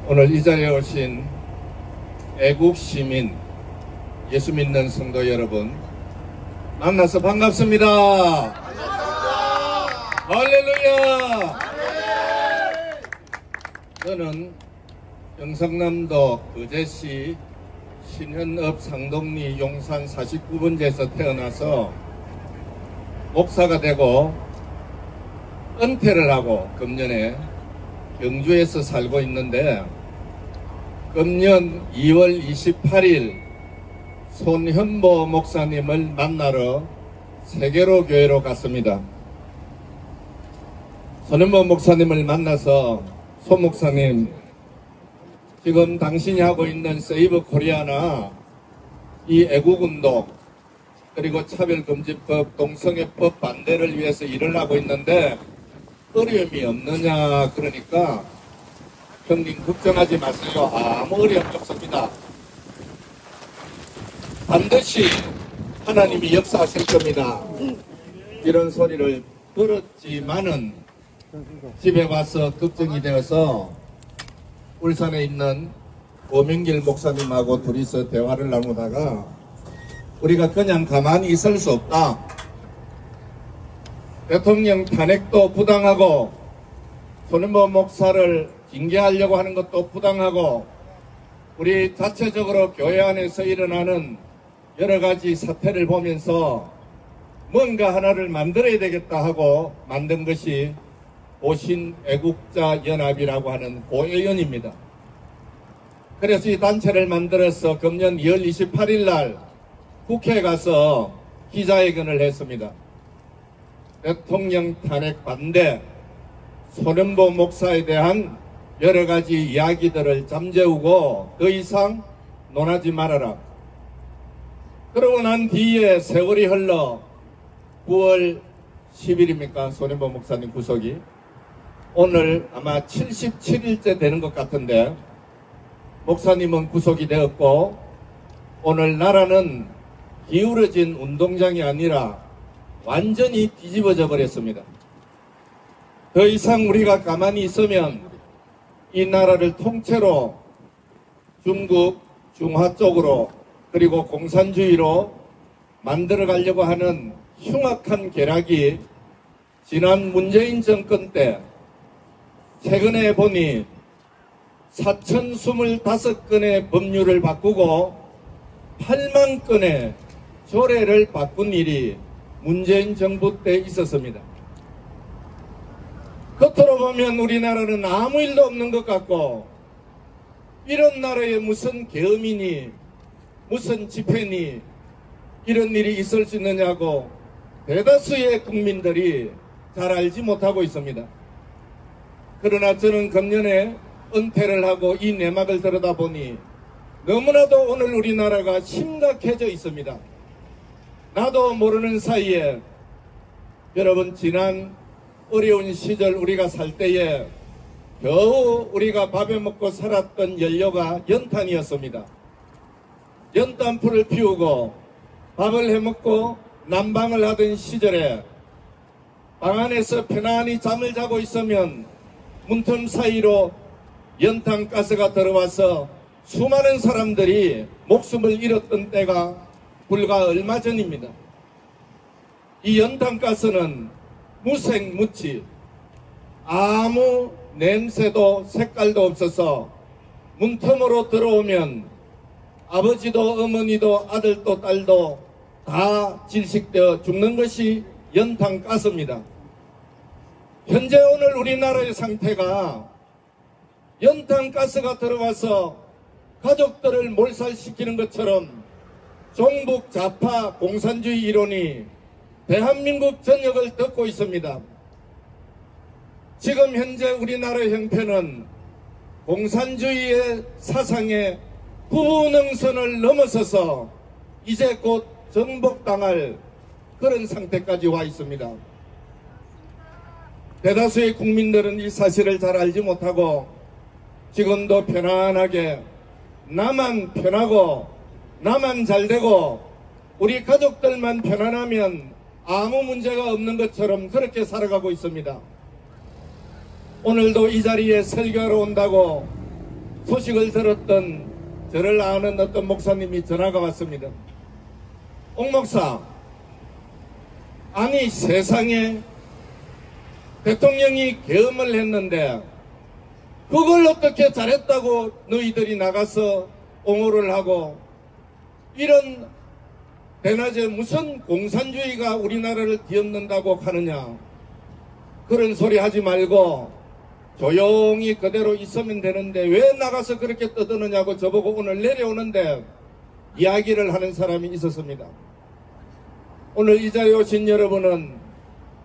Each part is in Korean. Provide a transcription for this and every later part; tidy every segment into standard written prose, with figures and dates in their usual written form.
오늘 이 자리에 오신 애국 시민, 예수 믿는 성도 여러분 만나서 반갑습니다. 할렐루야. 저는 경상남도 거제시 신현읍 상동리 용산 49번지에서 태어나서 목사가 되고 은퇴를 하고 금년에 경주에서 살고 있는데, 금년 2월 28일 손현보 목사님을 만나러 세계로 교회로 갔습니다. 손현보 목사님을 만나서 손 목사님, 지금 당신이 하고 있는 세이브 코리아나 이 애국운동 그리고 차별금지법, 동성애법 반대를 위해서 일을 하고 있는데 어려움이 없느냐 그러니까, 형님 걱정하지 마세요. 아무 어려움 없습니다. 반드시 하나님이 역사하실 겁니다. 이런 소리를 들었지만은 집에 와서 걱정이 되어서 울산에 있는 오명길 목사님하고 둘이서 대화를 나누다가 우리가 그냥 가만히 있을 수 없다. 대통령 탄핵도 부당하고 손현보 목사를 징계하려고 하는 것도 부당하고 우리 자체적으로 교회 안에서 일어나는 여러 가지 사태를 보면서 뭔가 하나를 만들어야 되겠다 하고 만든 것이 보신애국자연합이라고 하는 고위원입니다. 그래서 이 단체를 만들어서 금년 2월 28일 날 국회에 가서 기자회견을 했습니다. 대통령 탄핵 반대, 손현보 목사에 대한 여러 가지 이야기들을 잠재우고 더 이상 논하지 말아라. 그러고 난 뒤에 세월이 흘러 9월 10일입니까? 손현보 목사님 구속이. 오늘 아마 77일째 되는 것 같은데 목사님은 구속이 되었고, 오늘 나라는 기울어진 운동장이 아니라 완전히 뒤집어져 버렸습니다. 더 이상 우리가 가만히 있으면 이 나라를 통째로 중국, 중화 쪽으로 그리고 공산주의로 만들어 가려고 하는 흉악한 계략이 지난 문재인 정권 때 최근에 보니 4,025건의 법률을 바꾸고 8만 건의 조례를 바꾼 일이 문재인 정부 때 있었습니다. 겉으로 보면 우리나라는 아무 일도 없는 것 같고, 이런 나라에 무슨 계엄이니 무슨 집회니 이런 일이 있을 수 있느냐고 대다수의 국민들이 잘 알지 못하고 있습니다. 그러나 저는 금년에 은퇴를 하고 이 내막을 들여다보니 너무나도 오늘 우리나라가 심각해져 있습니다. 나도 모르는 사이에 여러분, 지난 어려운 시절 우리가 살 때에 겨우 우리가 밥에 먹고 살았던 연료가 연탄이었습니다. 연탄불을 피우고 밥을 해먹고 난방을 하던 시절에 방 안에서 편안히 잠을 자고 있으면 문틈 사이로 연탄가스가 들어와서 수많은 사람들이 목숨을 잃었던 때가 불과 얼마 전입니다. 이 연탄가스는 무색무취, 아무 냄새도 색깔도 없어서 문틈으로 들어오면 아버지도 어머니도 아들도 딸도 다 질식되어 죽는 것이 연탄가스입니다. 현재 오늘 우리나라의 상태가 연탄가스가 들어와서 가족들을 몰살시키는 것처럼 종북 좌파 공산주의 이론이 대한민국 전역을 덮고 있습니다. 지금 현재 우리나라의 형편은 공산주의의 사상의 구능선을 넘어서서 이제 곧 정복당할 그런 상태까지 와 있습니다. 대다수의 국민들은 이 사실을 잘 알지 못하고 지금도 편안하게 나만 편하고 나만 잘되고 우리 가족들만 편안하면 아무 문제가 없는 것처럼 그렇게 살아가고 있습니다. 오늘도 이 자리에 설교하러 온다고 소식을 들었던 저를 아는 어떤 목사님이 전화가 왔습니다. 옥 목사, 아니 세상에 대통령이 계엄을 했는데 그걸 어떻게 잘했다고 너희들이 나가서 옹호를 하고, 이런 대낮에 무슨 공산주의가 우리나라를 뒤엎는다고 하느냐, 그런 소리 하지 말고 조용히 그대로 있으면 되는데 왜 나가서 그렇게 떠드느냐고 저보고 오늘 내려오는데 이야기를 하는 사람이 있었습니다. 오늘 이 자리에 오신 여러분은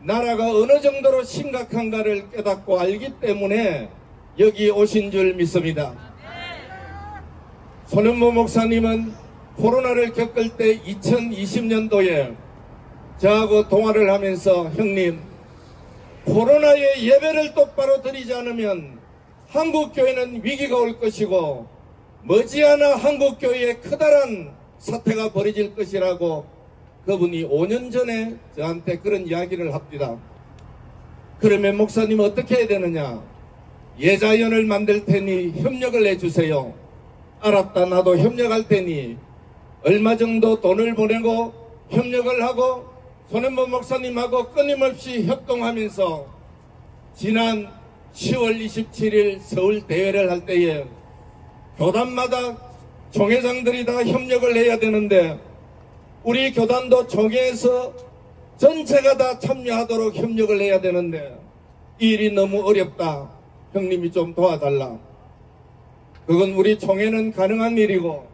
나라가 어느 정도로 심각한가를 깨닫고 알기 때문에 여기 오신 줄 믿습니다. 손현보 목사님은 코로나를 겪을 때 2020년도에 저하고 통화를 하면서, 형님, 코로나에 예배를 똑바로 드리지 않으면 한국교회는 위기가 올 것이고 머지않아 한국교회에 커다란 사태가 벌어질 것이라고 그분이 5년 전에 저한테 그런 이야기를 합니다. 그러면 목사님 어떻게 해야 되느냐? 예자연을 만들 테니 협력을 해주세요. 알았다, 나도 협력할 테니 얼마 정도 돈을 보내고 협력을 하고 손현보 목사님하고 끊임없이 협동하면서 지난 10월 27일 서울 대회를 할 때에 교단마다 총회장들이 다 협력을 해야 되는데 우리 교단도 총회에서 전체가 다 참여하도록 협력을 해야 되는데 이 일이 너무 어렵다. 형님이 좀 도와달라. 그건 우리 총회는 가능한 일이고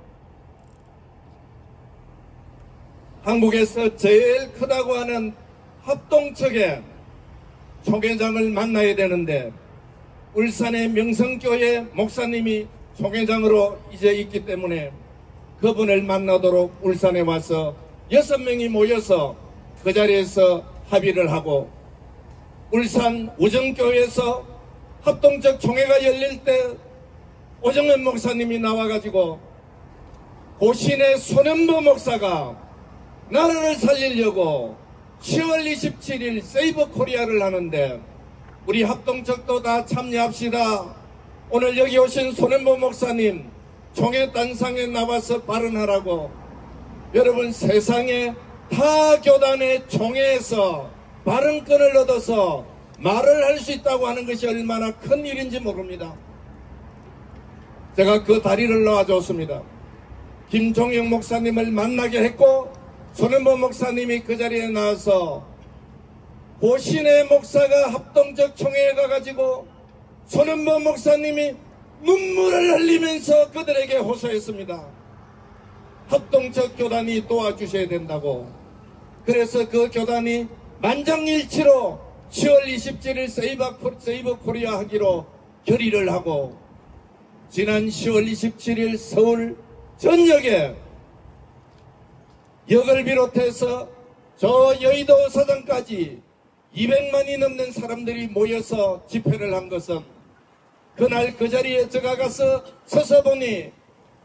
한국에서 제일 크다고 하는 합동측의 총회장을 만나야 되는데 울산의 명성교회 목사님이 총회장으로 이제 있기 때문에 그분을 만나도록 울산에 와서 6명이 모여서 그 자리에서 합의를 하고, 울산 우정교회에서 합동적 총회가 열릴 때 오정현 목사님이 나와가지고 고신의 손현보 목사가 나라를 살리려고 10월 27일 세이브 코리아를 하는데 우리 합동측도 다 참여합시다. 오늘 여기 오신 손현보 목사님 총회 단상에 나와서 발언하라고. 여러분, 세상에 타 교단의 총회에서 발언권을 얻어서 말을 할 수 있다고 하는 것이 얼마나 큰 일인지 모릅니다. 제가 그 다리를 놓아줬습니다. 김종영 목사님을 만나게 했고 손현보 목사님이 그 자리에 나와서 고신의 목사가 합동적 총회에 가가지고 손현보 목사님이 눈물을 흘리면서 그들에게 호소했습니다. 합동적 교단이 도와주셔야 된다고. 그래서 그 교단이 만장일치로 10월 27일 세이브 코리아 하기로 결의를 하고 지난 10월 27일 서울 전역에 역을 비롯해서 저 여의도 사당까지 200만이 넘는 사람들이 모여서 집회를 한 것은 그날 그 자리에 제가 가서 서서 보니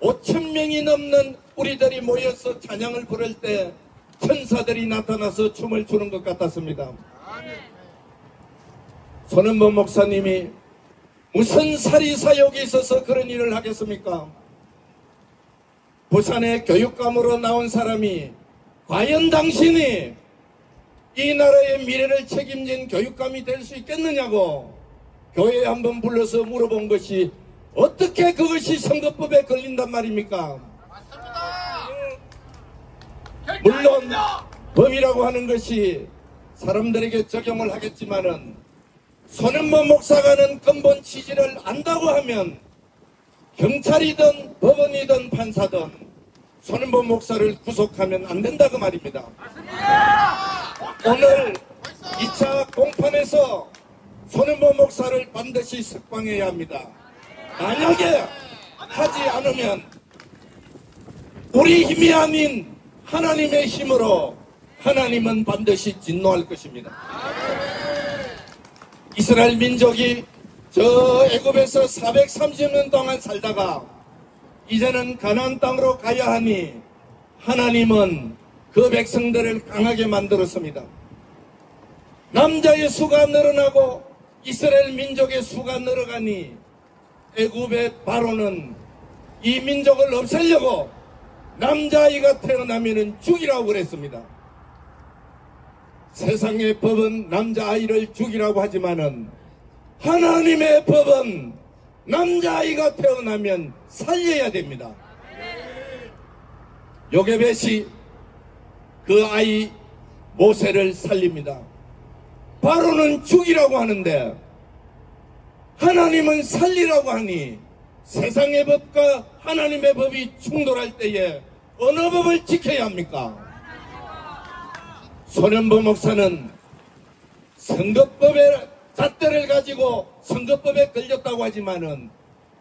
5,000명이 넘는 우리들이 모여서 찬양을 부를 때 천사들이 나타나서 춤을 추는 것 같았습니다. 손현보 목사님이 무슨 사리사욕이 있어서 그런 일을 하겠습니까? 부산의 교육감으로 나온 사람이 과연 당신이 이 나라의 미래를 책임진 교육감이 될 수 있겠느냐고 교회에 한번 불러서 물어본 것이 어떻게 그것이 선거법에 걸린단 말입니까? 물론 법이라고 하는 것이 사람들에게 적용을 하겠지만은 손현보 목사가는 근본 취지를 안다고 하면 경찰이든 법원이든 판사든 손현보 목사를 구속하면 안 된다고 말입니다. 오늘 2차 공판에서 손현보 목사를 반드시 석방해야 합니다. 만약에 하지 않으면 우리 힘이 아닌 하나님의 힘으로 하나님은 반드시 진노할 것입니다. 이스라엘 민족이 저 애굽에서 430년 동안 살다가 이제는 가나안 땅으로 가야 하니 하나님은 그 백성들을 강하게 만들었습니다. 남자의 수가 늘어나고 이스라엘 민족의 수가 늘어가니 애굽의 바로는 이 민족을 없애려고 남자아이가 태어나면 죽이라고 그랬습니다. 세상의 법은 남자아이를 죽이라고 하지만은 하나님의 법은 남자아이가 태어나면 살려야 됩니다. 요게벳이 그 아이 모세를 살립니다. 바로는 죽이라고 하는데 하나님은 살리라고 하니 세상의 법과 하나님의 법이 충돌할 때에 어느 법을 지켜야 합니까? 손현보 목사는 선거법의 잣대를 가지고 선거법에 걸렸다고 하지만은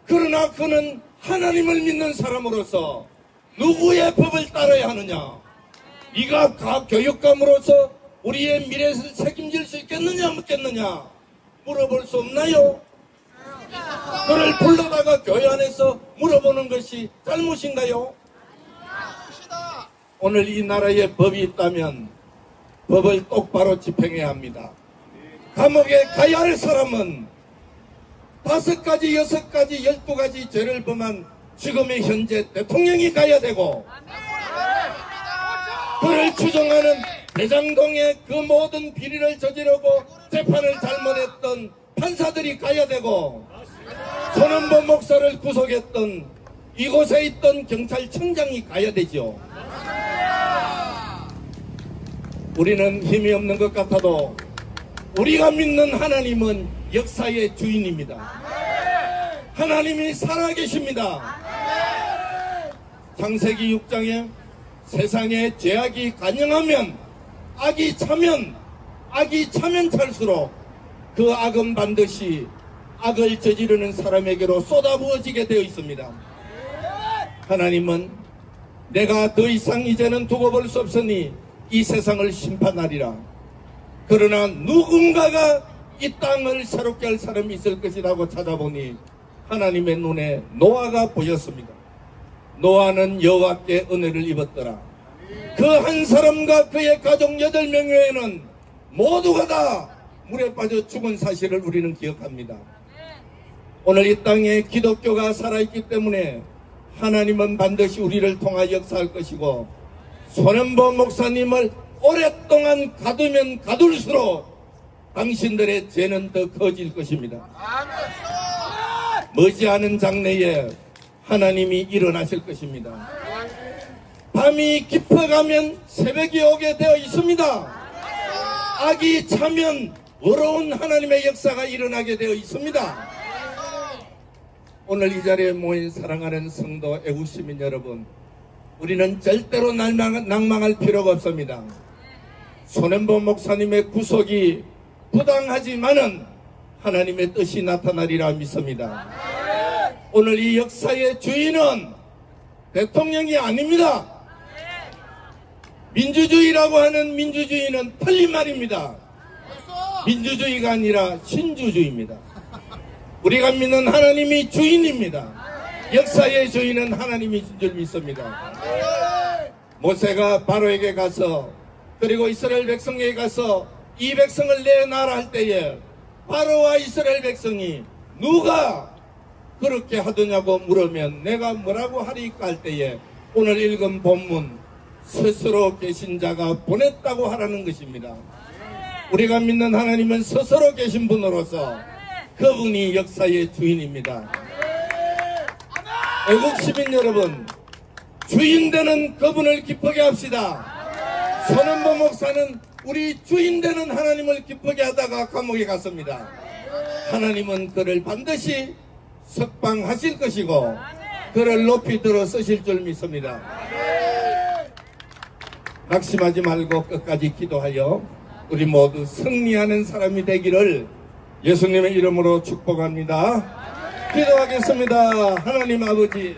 그러나 그는 하나님을 믿는 사람으로서 누구의 법을 따라야 하느냐? 네가 교육감으로서 우리의 미래를 책임질 수 있겠느냐 없겠느냐 물어볼 수 없나요? 그를 불러다가 교회 안에서 물어보는 것이 잘못인가요? 오늘 이 나라에 법이 있다면 법을 똑바로 집행해야 합니다. 감옥에 가야 할 사람은 5가지, 6가지, 12가지 죄를 범한 지금의 현재 대통령이 가야 되고 그를 추종하는 대장동의 그 모든 비리를 저지르고 재판을 잘못했던 판사들이 가야 되고 손현보 목사를 구속했던 이곳에 있던 경찰청장이 가야 되죠. 우리는 힘이 없는 것 같아도 우리가 믿는 하나님은 역사의 주인입니다. 하나님이 살아계십니다. 창세기 6장에 세상에 죄악이 간영하면 악이 차면 찰수록 그 악은 반드시 악을 저지르는 사람에게로 쏟아부어지게 되어 있습니다. 하나님은 내가 더 이상 이제는 두고 볼 수 없으니 이 세상을 심판하리라. 그러나 누군가가 이 땅을 새롭게 할 사람이 있을 것이라고 찾아보니 하나님의 눈에 노아가 보였습니다. 노아는 여호와께 은혜를 입었더라. 그 한 사람과 그의 가족 8명 외에는 모두가 다 물에 빠져 죽은 사실을 우리는 기억합니다. 오늘 이 땅에 기독교가 살아있기 때문에 하나님은 반드시 우리를 통하여 역사할 것이고 손현보 목사님을 오랫동안 가두면 가둘수록 당신들의 죄는 더 커질 것입니다. 머지않은 장래에 하나님이 일어나실 것입니다. 밤이 깊어가면 새벽이 오게 되어 있습니다. 악이 차면 어려운 하나님의 역사가 일어나게 되어 있습니다. 오늘 이 자리에 모인 사랑하는 성도 애국시민 여러분, 우리는 절대로 낭망할 필요가 없습니다. 손현보 목사님의 구속이 부당하지만은 하나님의 뜻이 나타나리라 믿습니다. 오늘 이 역사의 주인은 대통령이 아닙니다. 민주주의라고 하는 민주주의는 틀린 말입니다. 민주주의가 아니라 신주주의입니다. 우리가 믿는 하나님이 주인입니다. 역사의 주인은 하나님이신 줄 믿습니다. 모세가 바로에게 가서 그리고 이스라엘 백성에게 가서 이 백성을 내놔라 할 때에 바로와 이스라엘 백성이 누가 그렇게 하더냐고 물으면 내가 뭐라고 하리까 할 때에 오늘 읽은 본문 스스로 계신 자가 보냈다고 하라는 것입니다. 우리가 믿는 하나님은 스스로 계신 분으로서 그분이 역사의 주인입니다. 애국 시민 여러분, 주인 되는 그분을 기쁘게 합시다. 손현보 목사는 우리 주인 되는 하나님을 기쁘게 하다가 감옥에 갔습니다. 하나님은 그를 반드시 석방하실 것이고 그를 높이 들어 쓰실 줄 믿습니다. 낙심하지 말고 끝까지 기도하여 우리 모두 승리하는 사람이 되기를 예수님의 이름으로 축복합니다. 기도하겠습니다. 하나님 아버지,